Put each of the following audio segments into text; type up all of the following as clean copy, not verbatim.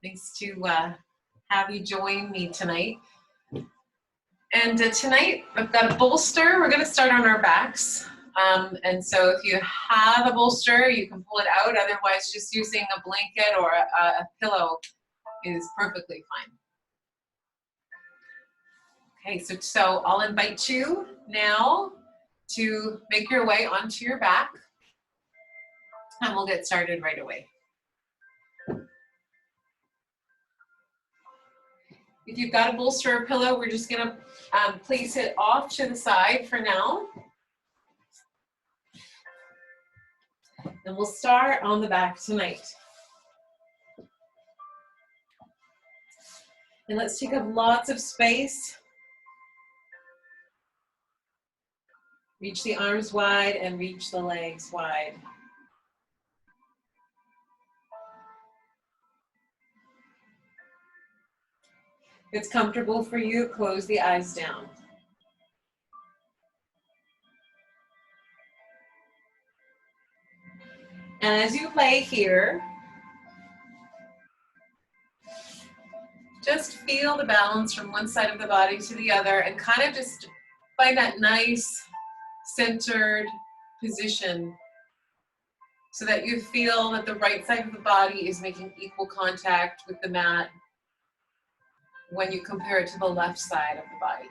Nice to have you join me tonight. And tonight I've got a bolster. We're going to start on our backs. And so if you have a bolster, you can pull it out. Otherwise, just using a blanket or a pillow is perfectly fine. Okay, so I'll invite you now to make your way onto your back. And we'll get started right away. If you've got a bolster or pillow, we're just going to place it off to the side for now. And we'll start on the back tonight. And let's take up lots of space. Reach the arms wide and reach the legs wide. If it's comfortable for you, close the eyes down. And as you lay here, just feel the balance from one side of the body to the other and kind of just find that nice centered position so that you feel that the right side of the body is making equal contact with the mat when you compare it to the left side of the body.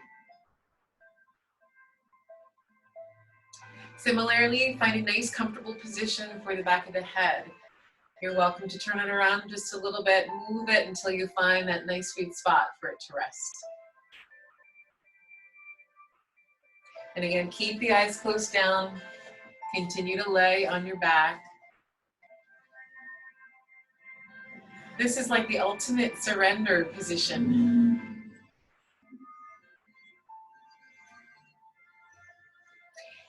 Similarly, find a nice comfortable position for the back of the head. You're welcome to turn it around just a little bit, move it until you find that nice sweet spot for it to rest. And again, keep the eyes closed down. Continue to lay on your back. This is like the ultimate surrender position.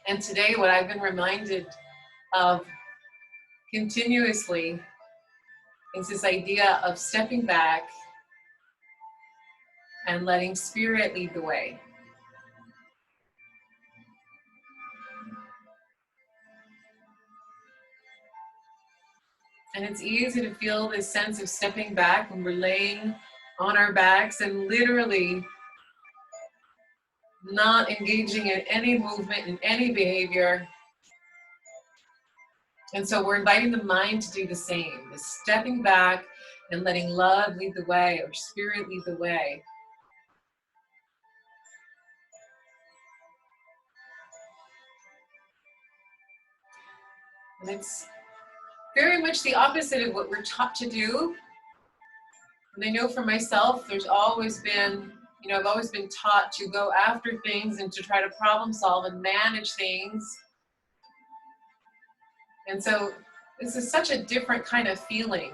And today, what I've been reminded of continuously is this idea of stepping back and letting spirit lead the way. And it's easy to feel this sense of stepping back when we're laying on our backs and literally not engaging in any movement, in any behavior. And so we're inviting the mind to do the same, the stepping back and letting love lead the way or spirit lead the way. And it's very much the opposite of what we're taught to do. And I know for myself, there's always been, I've always been taught to go after things and to try to problem solve and manage things. And so this is such a different kind of feeling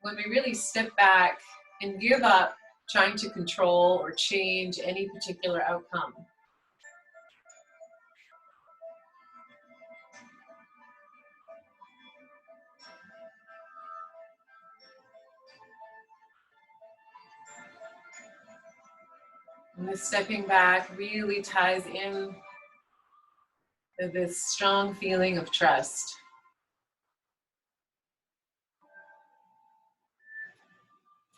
when we really step back and give up trying to control or change any particular outcome. And this stepping back really ties in to this strong feeling of trust.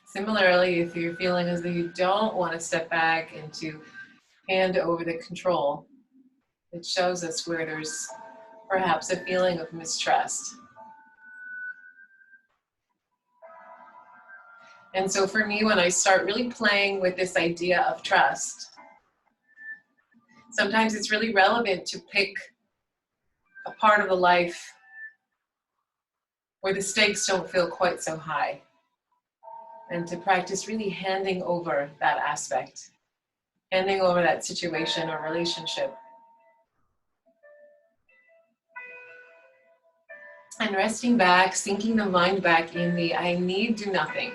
Similarly, if you're feeling as though you don't want to step back and to hand over the control, it shows us where there's perhaps a feeling of mistrust. And so for me, when I start really playing with this idea of trust, sometimes it's really relevant to pick a part of the life where the stakes don't feel quite so high, and to practice really handing over that aspect, handing over that situation or relationship. And resting back, sinking the mind back in the I need do nothing.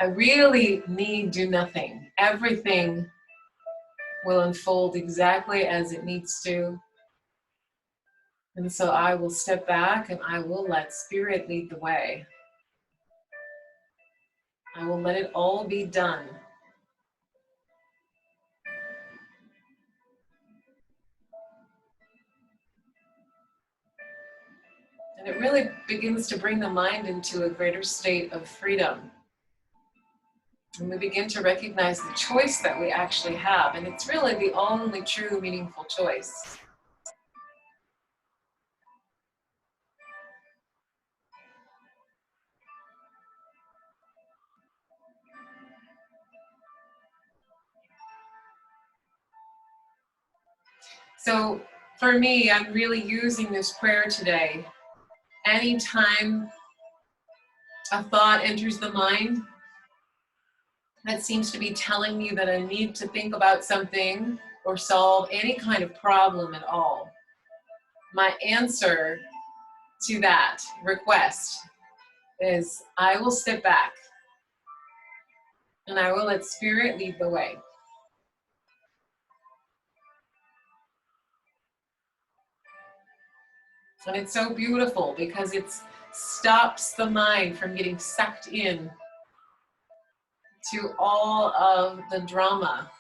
I really need do nothing. Everything will unfold exactly as it needs to. And so I will step back and I will let spirit lead the way. I will let it all be done. And it really begins to bring the mind into a greater state of freedom. And we begin to recognize the choice that we actually have. And it's really the only true meaningful choice. So for me, I'm really using this prayer today. Anytime a thought enters the mind that seems to be telling me that I need to think about something or solve any kind of problem at all, my answer to that request is I will step back and I will let spirit lead the way. And it's so beautiful because it stops the mind from getting sucked in to all of the drama.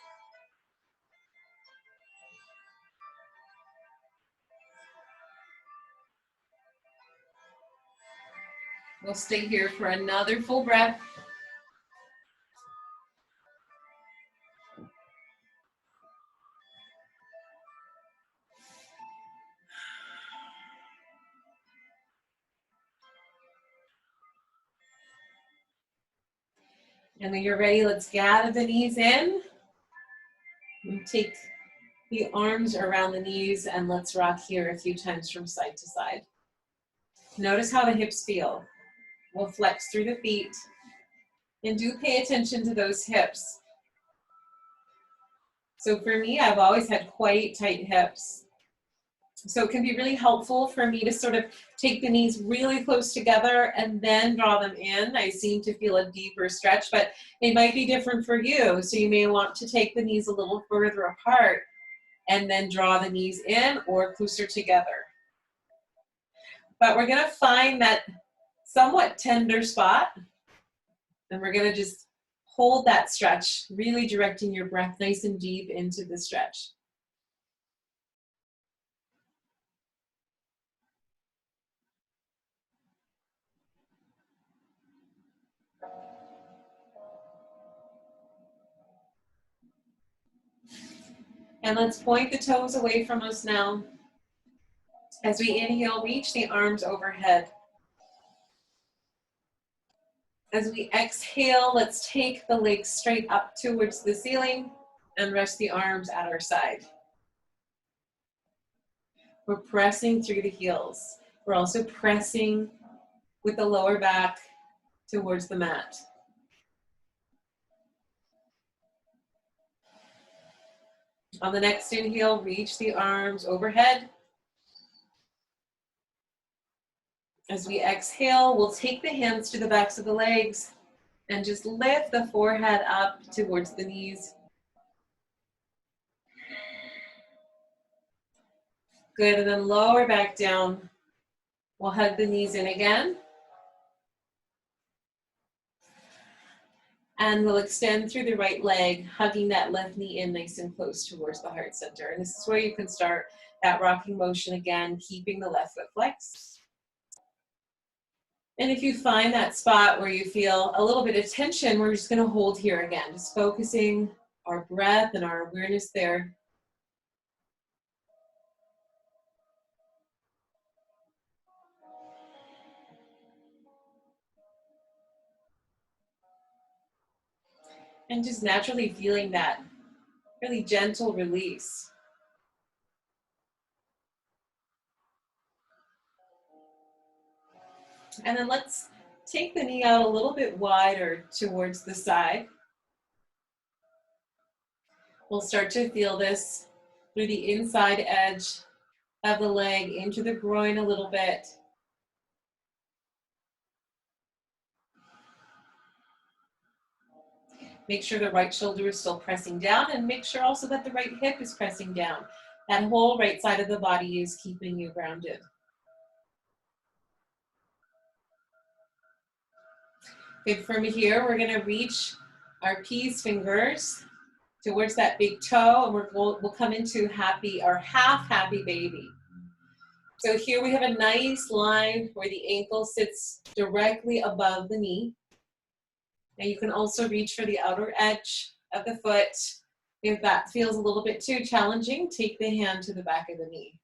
We'll stay here for another full breath. And when you're ready, let's gather the knees in. And take the arms around the knees and let's rock here a few times from side to side. Notice how the hips feel. We'll flex through the feet and do pay attention to those hips. So for me, I've always had quite tight hips. So it can be really helpful for me to sort of take the knees really close together and then draw them in. I seem to feel a deeper stretch, but it might be different for you. So you may want to take the knees a little further apart and then draw the knees in or closer together. But we're gonna find that somewhat tender spot and we're gonna just hold that stretch, really directing your breath nice and deep into the stretch. And let's point the toes away from us now. As we inhale, reach the arms overhead. As we exhale, let's take the legs straight up towards the ceiling and rest the arms at our side. We're pressing through the heels. We're also pressing with the lower back towards the mat. On the next inhale, reach the arms overhead. As we exhale, we'll take the hands to the backs of the legs and just lift the forehead up towards the knees. Good, and then lower back down. We'll hug the knees in again. And we'll extend through the right leg, hugging that left knee in nice and close towards the heart center. And this is where you can start that rocking motion again, keeping the left foot flexed. And if you find that spot where you feel a little bit of tension, we're just gonna hold here again, just focusing our breath and our awareness there. And just naturally feeling that really gentle release. And then let's take the knee out a little bit wider towards the side. We'll start to feel this through the inside edge of the leg into the groin a little bit. Make sure the right shoulder is still pressing down and make sure also that the right hip is pressing down. That whole right side of the body is keeping you grounded. Good, from here, we're gonna reach our peace fingers towards that big toe and we'll come into happy or half happy baby. So here we have a nice line where the ankle sits directly above the knee. Now you can also reach for the outer edge of the foot. If that feels a little bit too challenging, take the hand to the back of the knee.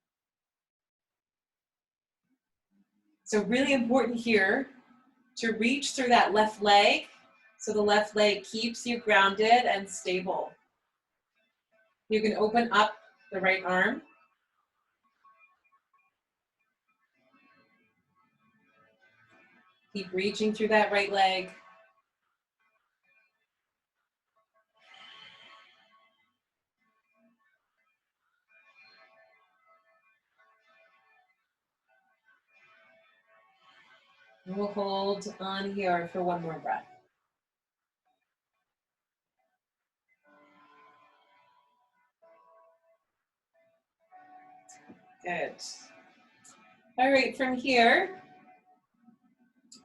So really important here to reach through that left leg so the left leg keeps you grounded and stable. You can open up the right arm. Keep reaching through that right leg. And we'll hold on here for one more breath. Good. All right, from here,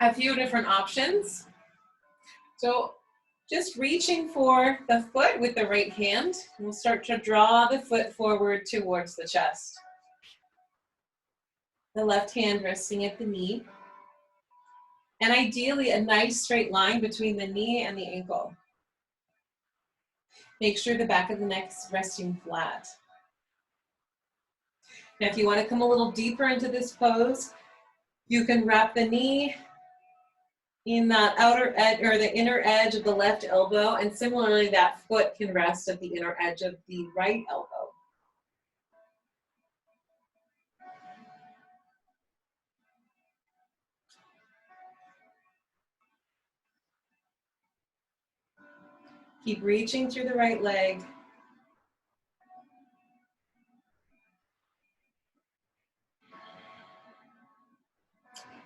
a few different options. So just reaching for the foot with the right hand, we'll start to draw the foot forward towards the chest. The left hand resting at the knee. And ideally a nice straight line between the knee and the ankle. Make sure the back of the neck is resting flat. Now if you want to come a little deeper into this pose, you can wrap the knee in that outer edge or the inner edge of the left elbow, and similarly that foot can rest at the inner edge of the right elbow. Keep reaching through the right leg.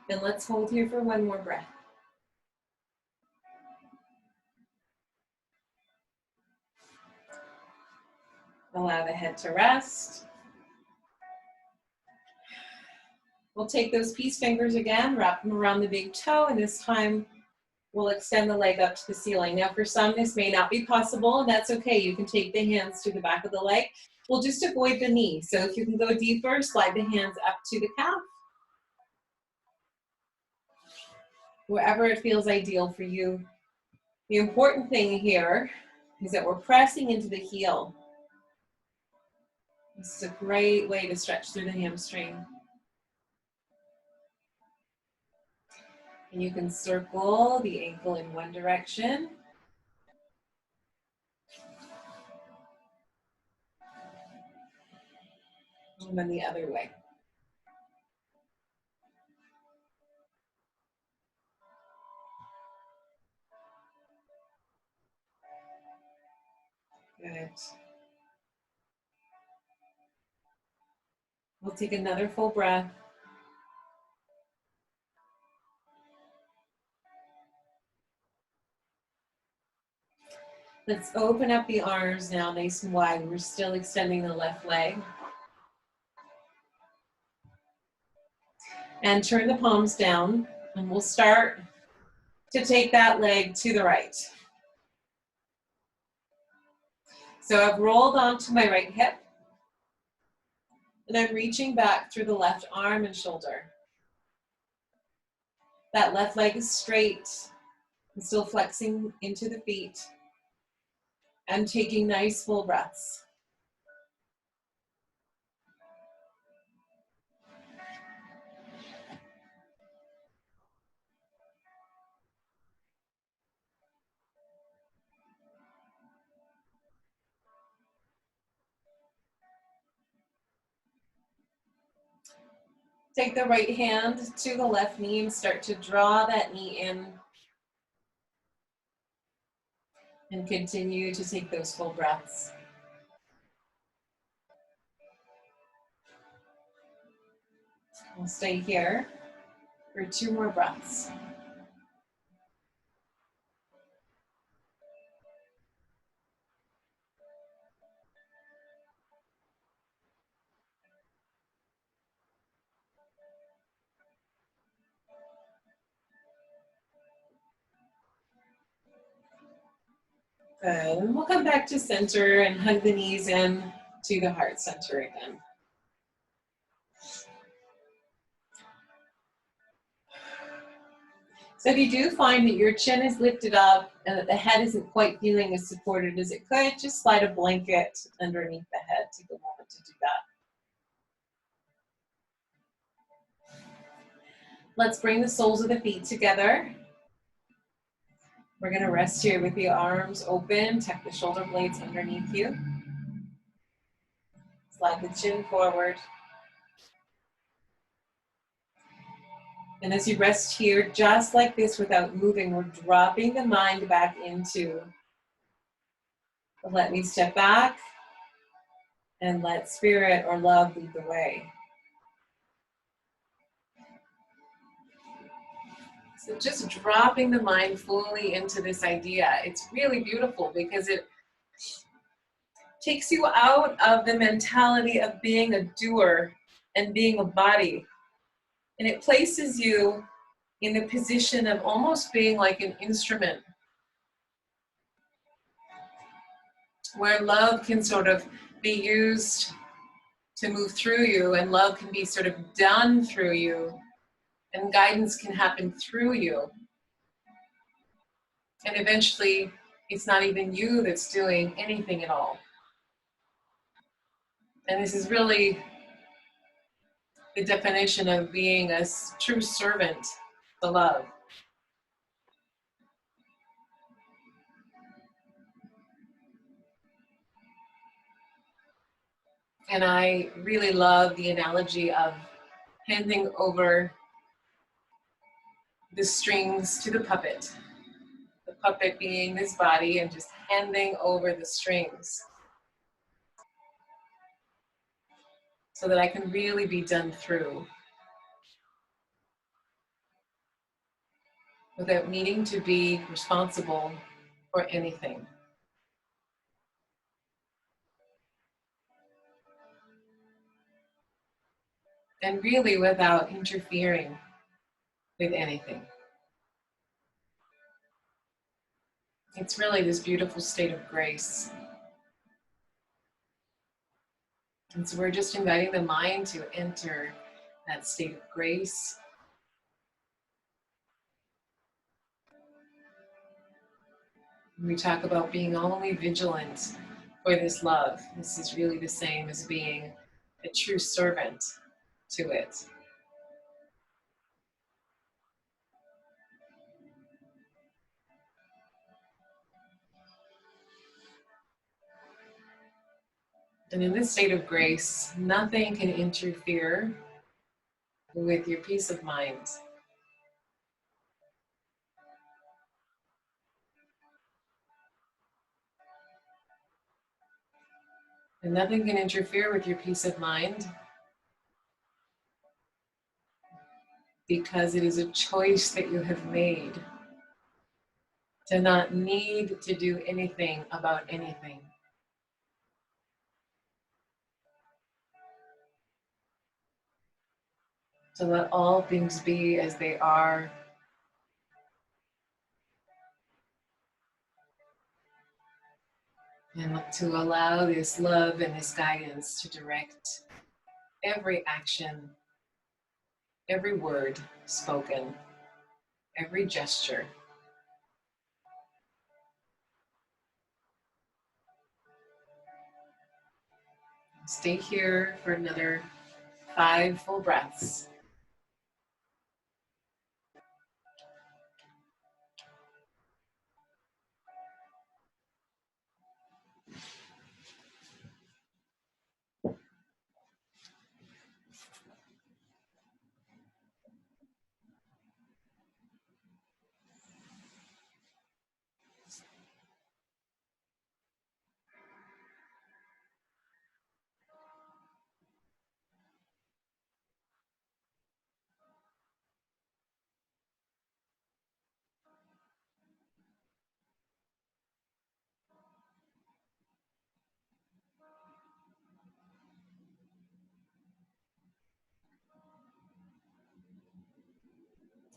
And let's hold here for one more breath. Allow the head to rest. We'll take those peace fingers again, wrap them around the big toe, and this time we'll extend the leg up to the ceiling. Now for some, this may not be possible, and that's okay. You can take the hands to the back of the leg. We'll just avoid the knee. So if you can go deeper, slide the hands up to the calf. Wherever it feels ideal for you. The important thing here is that we're pressing into the heel. This is a great way to stretch through the hamstring. And you can circle the ankle in one direction. And then the other way. Good. We'll take another full breath. Let's open up the arms now nice and wide. We're still extending the left leg. And turn the palms down, and we'll start to take that leg to the right. So I've rolled onto my right hip, and I'm reaching back through the left arm and shoulder. That left leg is straight, and still flexing into the feet, and taking nice full breaths. Take the right hand to the left knee and start to draw that knee in. And continue to take those full breaths. We'll stay here for 2 more breaths. Good, and we'll come back to center and hug the knees in to the heart center again. So if you do find that your chin is lifted up and that the head isn't quite feeling as supported as it could, just slide a blanket underneath the head. Take a moment to do that. Let's bring the soles of the feet together. We're going to rest here with the arms open, tuck the shoulder blades underneath you. Slide the chin forward. And as you rest here, just like this without moving, we're dropping the mind back into the let me step back and let spirit or love lead the way. So just dropping the mind fully into this idea, it's really beautiful because it takes you out of the mentality of being a doer and being a body. And it places you in the position of almost being like an instrument where love can sort of be used to move through you, and love can be sort of done through you, and guidance can happen through you. And eventually, it's not even you that's doing anything at all. And this is really the definition of being a true servant to love. And I really love the analogy of handing over the strings to the puppet being this body, and just handing over the strings so that I can really be done through without needing to be responsible for anything. And really without interfering with anything. It's really this beautiful state of grace. And so we're just inviting the mind to enter that state of grace. We talk about being only vigilant for this love. This is really the same as being a true servant to it. And in this state of grace, nothing can interfere with your peace of mind. And nothing can interfere with your peace of mind because it is a choice that you have made to not need to do anything about anything. To let all things be as they are. And to allow this love and this guidance to direct every action, every word spoken, every gesture. Stay here for another 5 full breaths.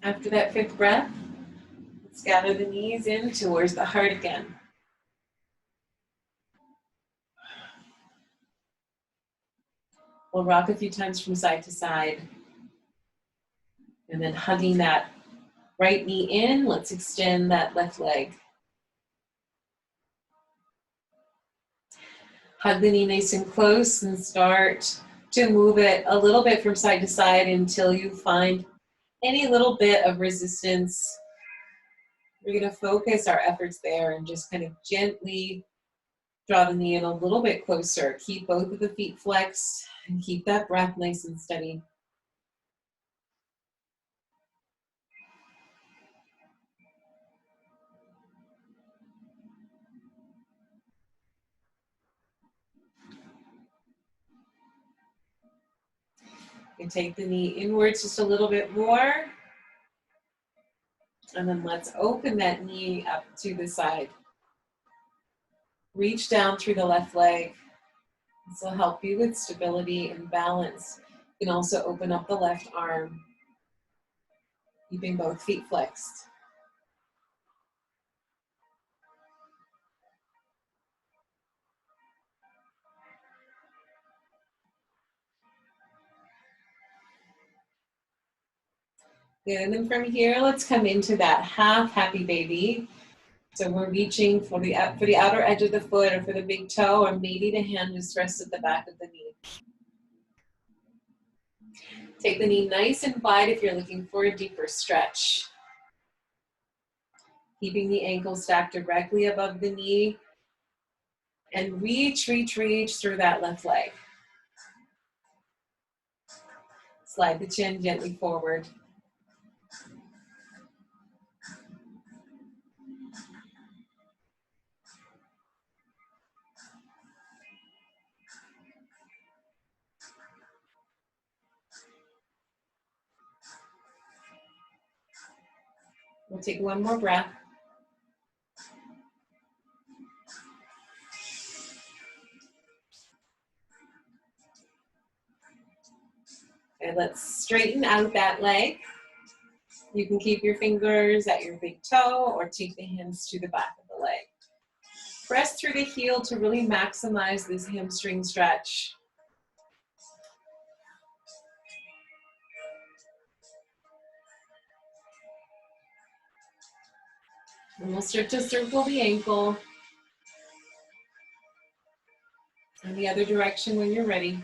After that 5th breath, let's gather the knees in towards the heart again. We'll rock a few times from side to side, and then hugging that Right knee in, let's extend that left leg. Hug the knee nice and close and start to move it a little bit from side to side until you find any little bit of resistance. We're going to focus our efforts there and just kind of gently draw the knee in a little bit closer. Keep both of the feet flexed and keep that breath nice and steady. You take the knee inwards just a little bit more. And then let's open that knee up to the side. Reach down through the left leg. This will help you with stability and balance. You can also open up the left arm, keeping both feet flexed. Good, and then from here, let's come into that half happy baby. So we're reaching for the outer edge of the foot or for the big toe, or maybe the hand just rests at the back of the knee. Take the knee nice and wide if you're looking for a deeper stretch. Keeping the ankle stacked directly above the knee. And reach through that left leg. Slide the chin gently forward. We'll take one more breath. And let's straighten out that leg. You can keep your fingers at your big toe or take the hands to the back of the leg. Press through the heel to really maximize this hamstring stretch. And we'll start to circle the ankle. And the other direction when you're ready.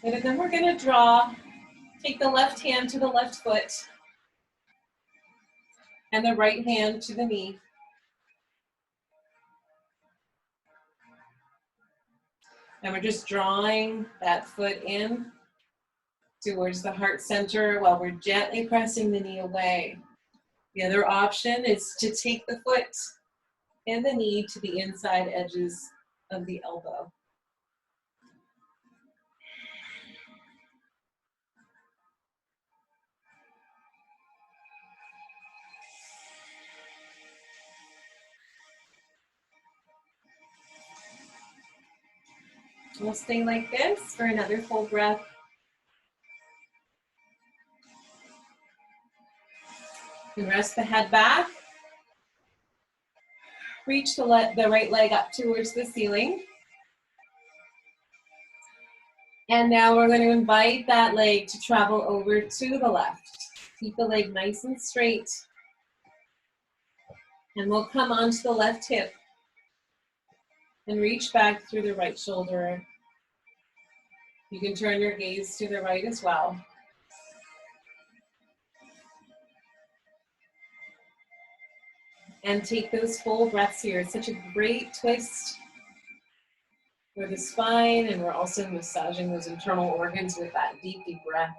And then we're going to take the left hand to the left foot and the right hand to the knee. And we're just drawing that foot in towards the heart center while we're gently pressing the knee away. The other option is to take the foot and the knee to the inside edges of the elbow. We'll stay like this for another full breath. And rest the head back. Reach the right leg up towards the ceiling. And now we're going to invite that leg to travel over to the left. Keep the leg nice and straight. And we'll come onto the left hip and reach back through the right shoulder. You can turn your gaze to the right as well. And take those full breaths here. It's such a great twist for the spine, and we're also massaging those internal organs with that deep, deep breath.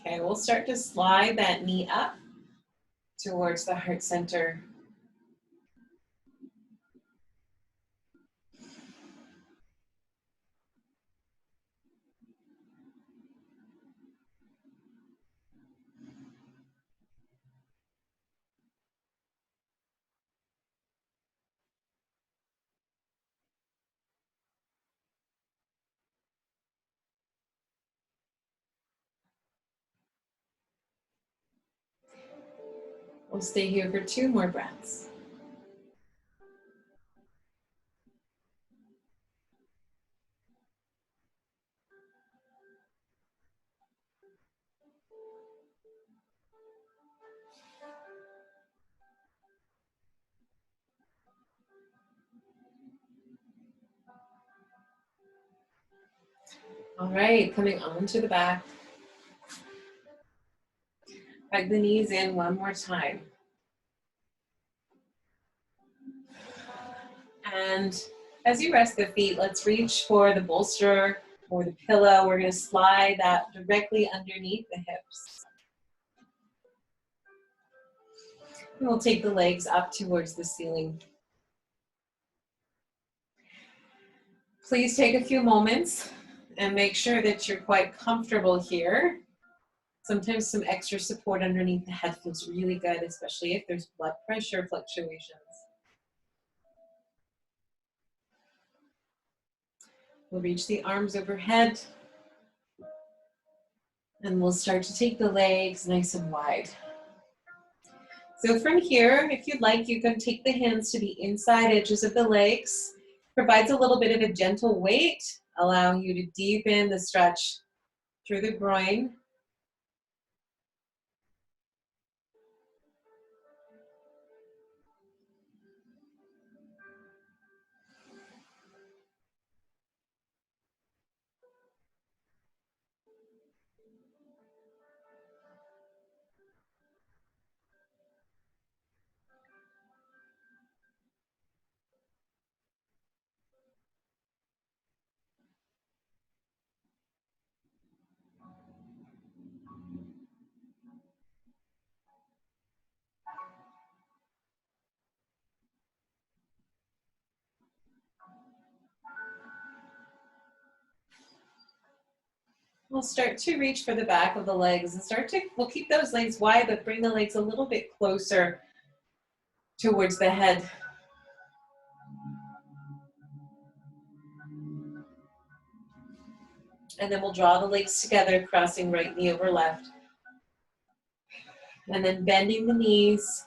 Okay, we'll start to slide that knee up towards the heart center. We'll stay here for 2 more breaths. All right, coming onto the back. Hug the knees in one more time. And as you rest the feet, let's reach for the bolster or the pillow. We're going to slide that directly underneath the hips. And we'll take the legs up towards the ceiling. Please take a few moments and make sure that you're quite comfortable here. Sometimes some extra support underneath the head feels really good, especially if there's blood pressure fluctuations. We'll reach the arms overhead. And we'll start to take the legs nice and wide. So from here, if you'd like, you can take the hands to the inside edges of the legs. Provides a little bit of a gentle weight, allowing you to deepen the stretch through the groin. We'll start to reach for the back of the legs and we'll keep those legs wide, but bring the legs a little bit closer towards the head. And then we'll draw the legs together, crossing right knee over left. And then bending the knees,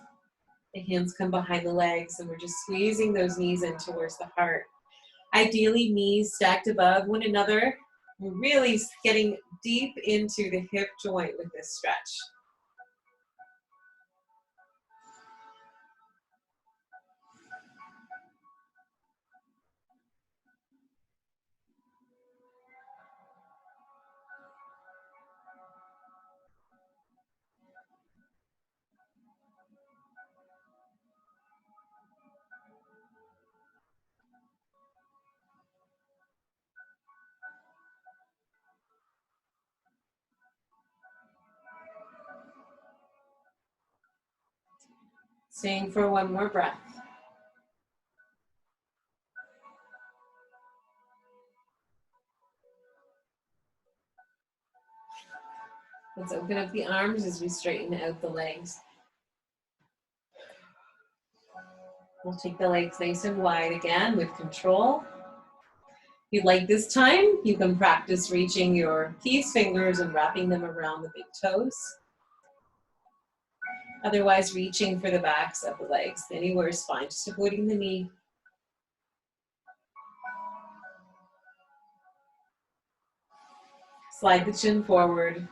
the hands come behind the legs, and we're just squeezing those knees in towards the heart. Ideally, knees stacked above one another. We're really getting deep into the hip joint with this stretch. Staying for one more breath. Let's open up the arms as we straighten out the legs. We'll take the legs nice and wide again with control. If you'd like this time, you can practice reaching your peace fingers and wrapping them around the big toes. Otherwise, reaching for the backs of the legs. Anywhere is fine, just avoiding the knee. Slide the chin forward.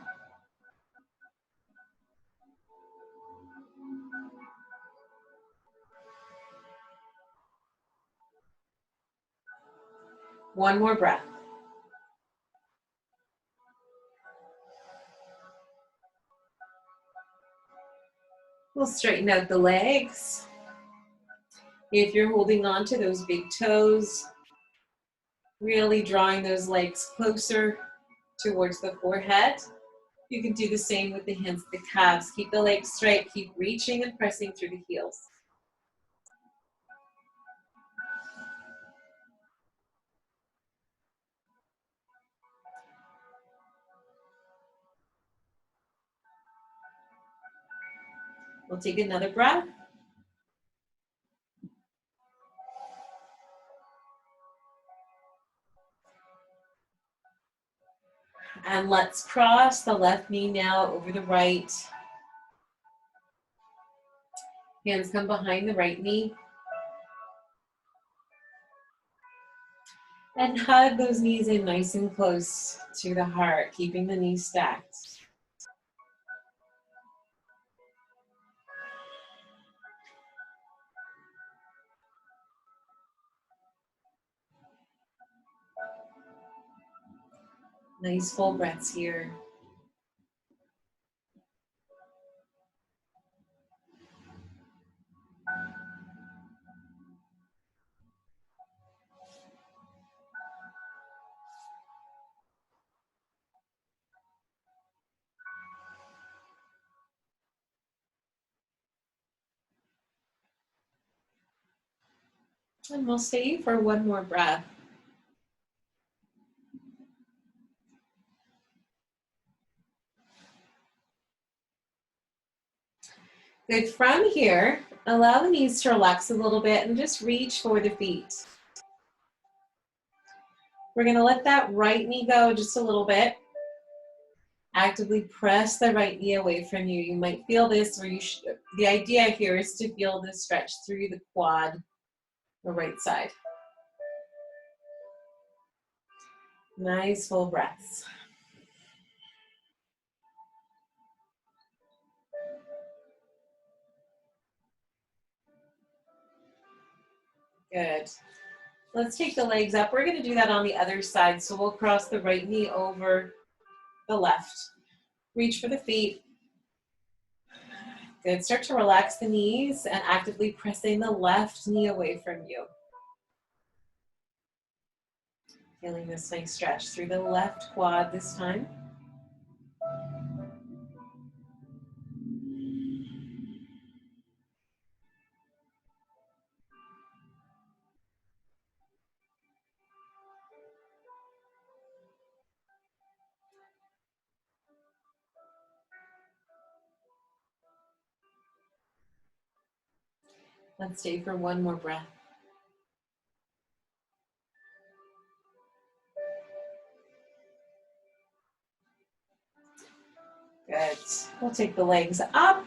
One more breath. We'll straighten out the legs. If you're holding on to those big toes, really drawing those legs closer towards the forehead. You can do the same with the hands, the calves. Keep the legs straight, keep reaching and pressing through the heels. We'll take another breath. And let's cross the left knee now over the right. Hands come behind the right knee. And hug those knees in nice and close to the heart, keeping the knees stacked. Nice full breaths here. And we'll stay for one more breath. Good. From here, allow the knees to relax a little bit and just reach for the feet. We're going to let that right knee go just a little bit. Actively press the right knee away from you. You might feel this, or the idea here is to feel this stretch through the quad, the right side. Nice full breaths. Good. Let's take the legs up. We're going to do that on the other side. So we'll cross the right knee over the left. Reach for the feet. Good. Start to relax the knees and actively pressing the left knee away from you. Feeling this nice stretch through the left quad this time. Let's stay for one more breath. Good. We'll take the legs up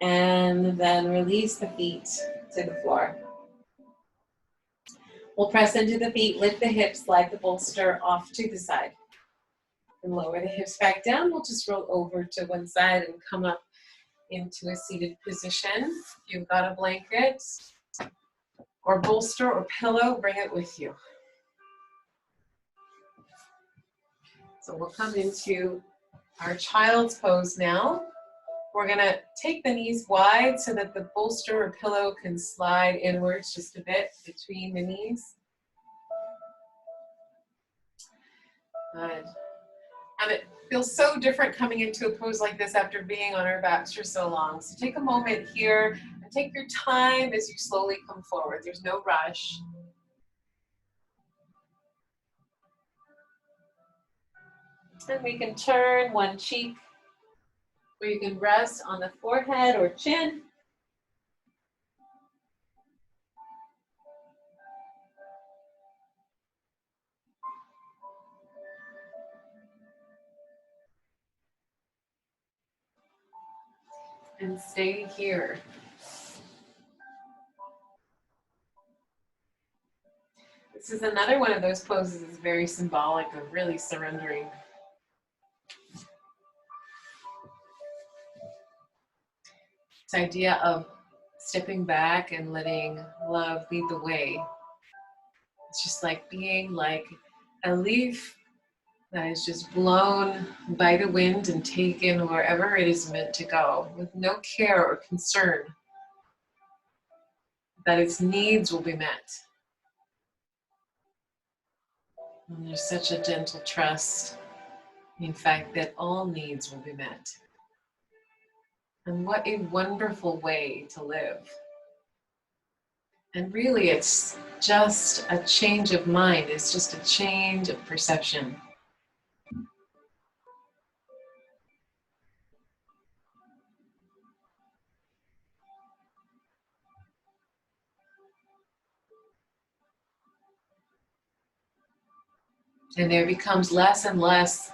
and then release the feet to the floor. We'll press into the feet, lift the hips, slide the bolster off to the side. And lower the hips back down. We'll just roll over to one side and come up into a seated position. If you've got a blanket or bolster or pillow, bring it with you. So we'll come into our child's pose now. We're gonna take the knees wide so that the bolster or pillow can slide inwards just a bit between the knees. Good. And it feels so different coming into a pose like this after being on our backs for so long. So take a moment here and take your time as you slowly come forward. There's no rush. And we can turn one cheek, or you can rest on the forehead or chin. And stay here. This is another one of those poses that's very symbolic of really surrendering. This idea of stepping back and letting love lead the way. It's just like being like a leaf that is just blown by the wind and taken wherever it is meant to go, with no care or concern that its needs will be met. And there's such a gentle trust, in fact, that all needs will be met. And what a wonderful way to live. And really, it's just a change of mind. It's just a change of perception. And there becomes less and less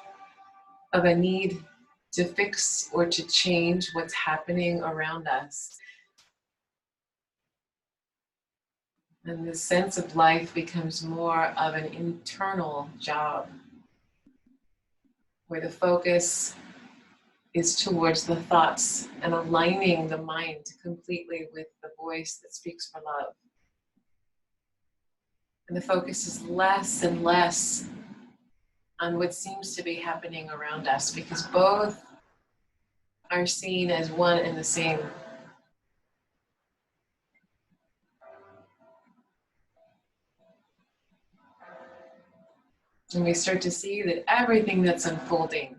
of a need to fix or to change what's happening around us. And the sense of life becomes more of an internal job, where the focus is towards the thoughts and aligning the mind completely with the voice that speaks for love. And the focus is less and less on what seems to be happening around us, because both are seen as one and the same. And we start to see that everything that's unfolding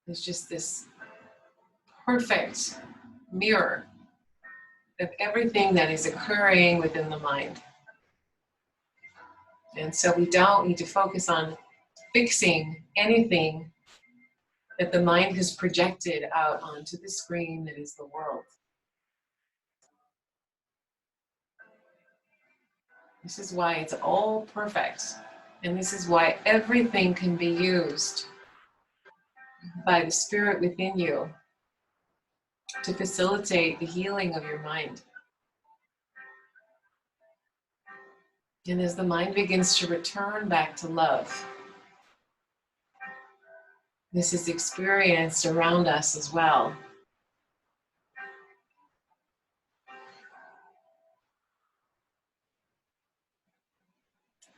is just this perfect mirror of everything that is occurring within the mind. And so we don't need to focus on fixing anything that the mind has projected out onto the screen that is the world. This is why it's all perfect. And this is why everything can be used by the spirit within you to facilitate the healing of your mind. And as the mind begins to return back to love, this is experienced around us as well.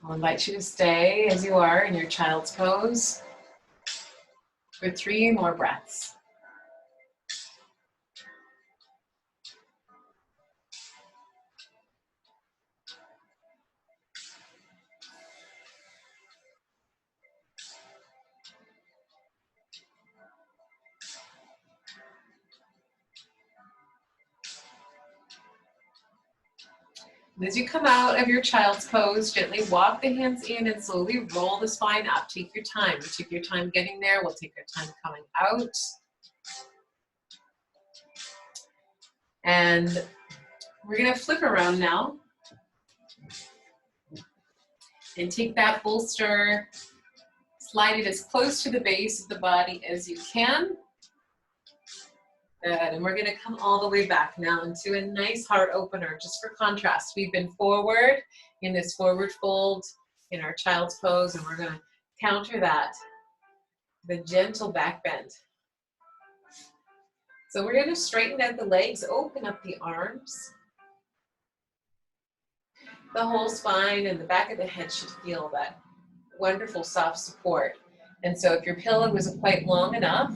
I'll invite you to stay as you are in your child's pose for 3 more breaths. And as you come out of your child's pose, gently walk the hands in and slowly roll the spine up. Take your time. You take your time getting there. We'll take our time coming out. And we're going to flip around now and take that bolster, slide it as close to the base of the body as you can. Good, and we're gonna come all the way back now into a nice heart opener, just for contrast. We've been forward in this forward fold in our child's pose, and we're gonna counter that, the gentle back bend. So we're gonna straighten out the legs, open up the arms. The whole spine and the back of the head should feel that wonderful soft support. And so if your pillow isn't quite long enough,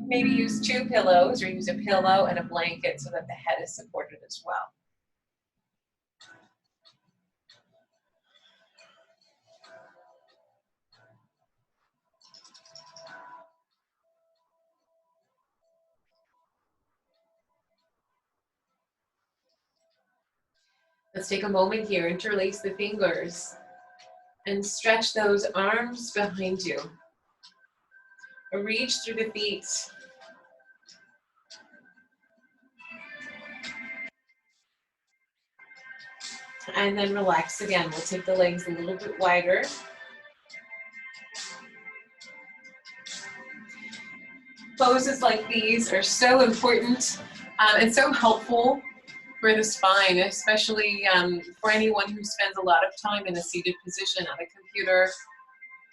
maybe use 2 pillows or use a pillow and a blanket so that the head is supported as well. Let's take a moment here, interlace the fingers and stretch those arms behind you. Reach through the feet. And then relax again. We'll take the legs a little bit wider. Poses like these are so important and so helpful for the spine, especially for anyone who spends a lot of time in a seated position at a computer,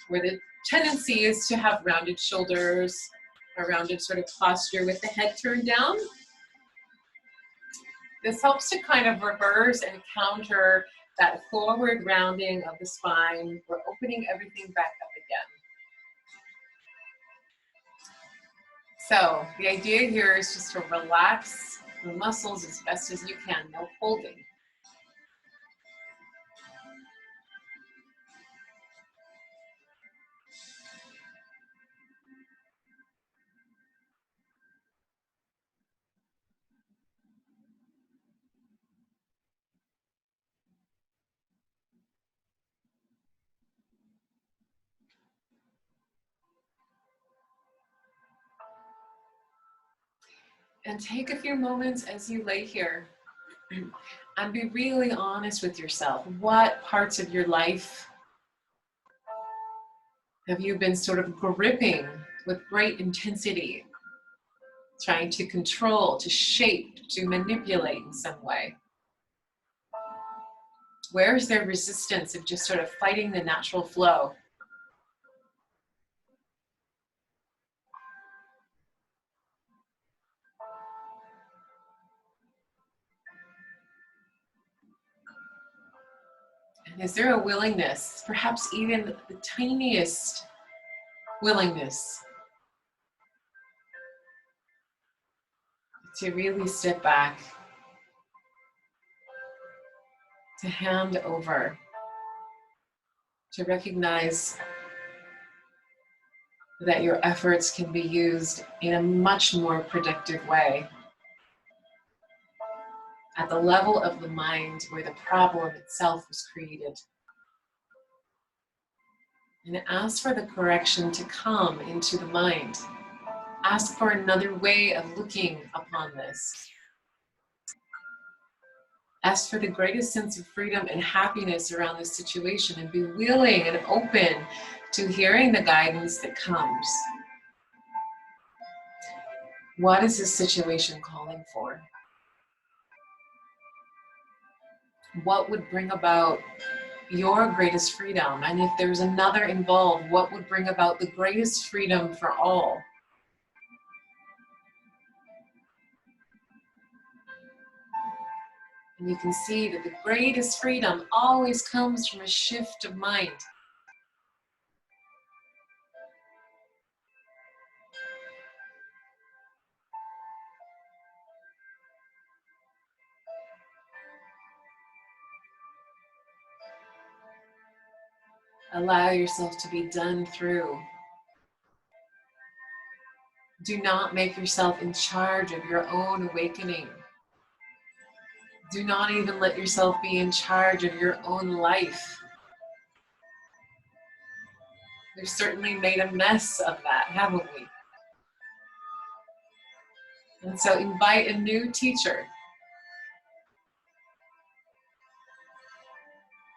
where the tendency is to have rounded shoulders, a rounded sort of posture with the head turned down. This helps to kind of reverse and counter that forward rounding of the spine. We're opening everything back up again. So the idea here is just to relax the muscles as best as you can, no holding. And take a few moments as you lay here and be really honest with yourself. What parts of your life have you been sort of gripping with great intensity, trying to control, to shape, to manipulate in some way? Where is there resistance of just sort of fighting the natural flow? And is there a willingness, perhaps even the tiniest willingness, to really step back, to hand over, to recognize that your efforts can be used in a much more productive way at the level of the mind where the problem itself was created. And ask for the correction to come into the mind. Ask for another way of looking upon this. Ask for the greatest sense of freedom and happiness around this situation, and be willing and open to hearing the guidance that comes. What is this situation calling for? What would bring about your greatest freedom? And if there's another involved, what would bring about the greatest freedom for all? And you can see that the greatest freedom always comes from a shift of mind. Allow yourself to be done through. Do not make yourself in charge of your own awakening. Do not even let yourself be in charge of your own life. We've certainly made a mess of that, haven't we? And so invite a new teacher.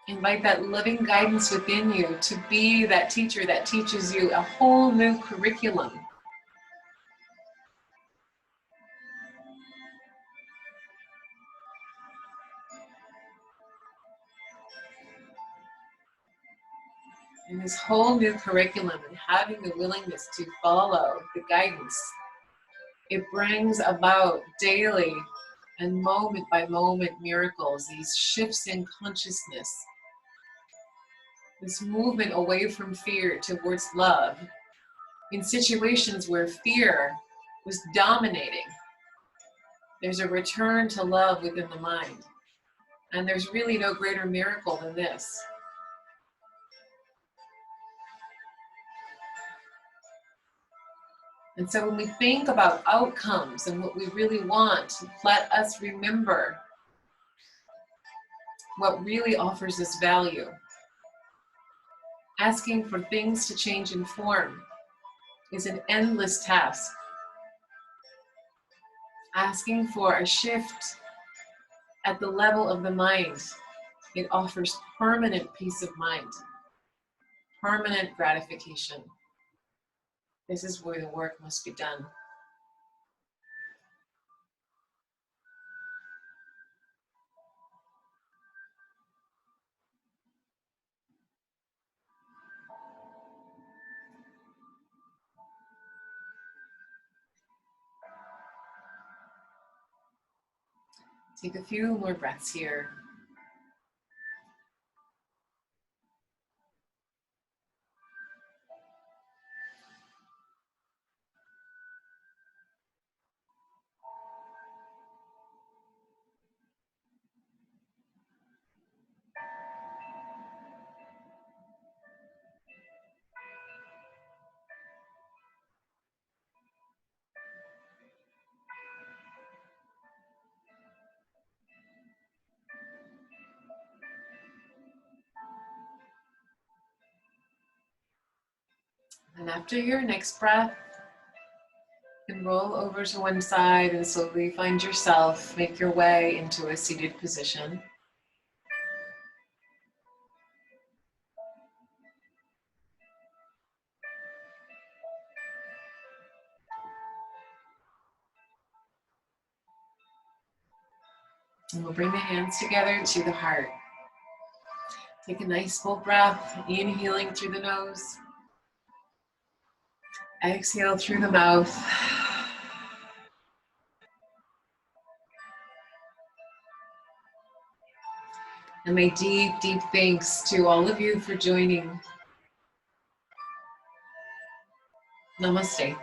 Invite that living guidance within you to be that teacher that teaches you a whole new curriculum. And this whole new curriculum, and having the willingness to follow the guidance, it brings about daily and moment by moment miracles, these shifts in consciousness, this movement away from fear towards love, in situations where fear was dominating. There's a return to love within the mind. And there's really no greater miracle than this. And so when we think about outcomes and what we really want, let us remember what really offers us value. Asking for things to change in form is an endless task. Asking for a shift at the level of the mind, it offers permanent peace of mind, permanent gratification. This is where the work must be done. Take a few more breaths here. And after your next breath, you can roll over to one side and slowly find yourself, make your way into a seated position. And we'll bring the hands together to the heart. Take a nice full breath, inhaling through the nose. Exhale through the mouth. And my deep, deep thanks to all of you for joining. Namaste.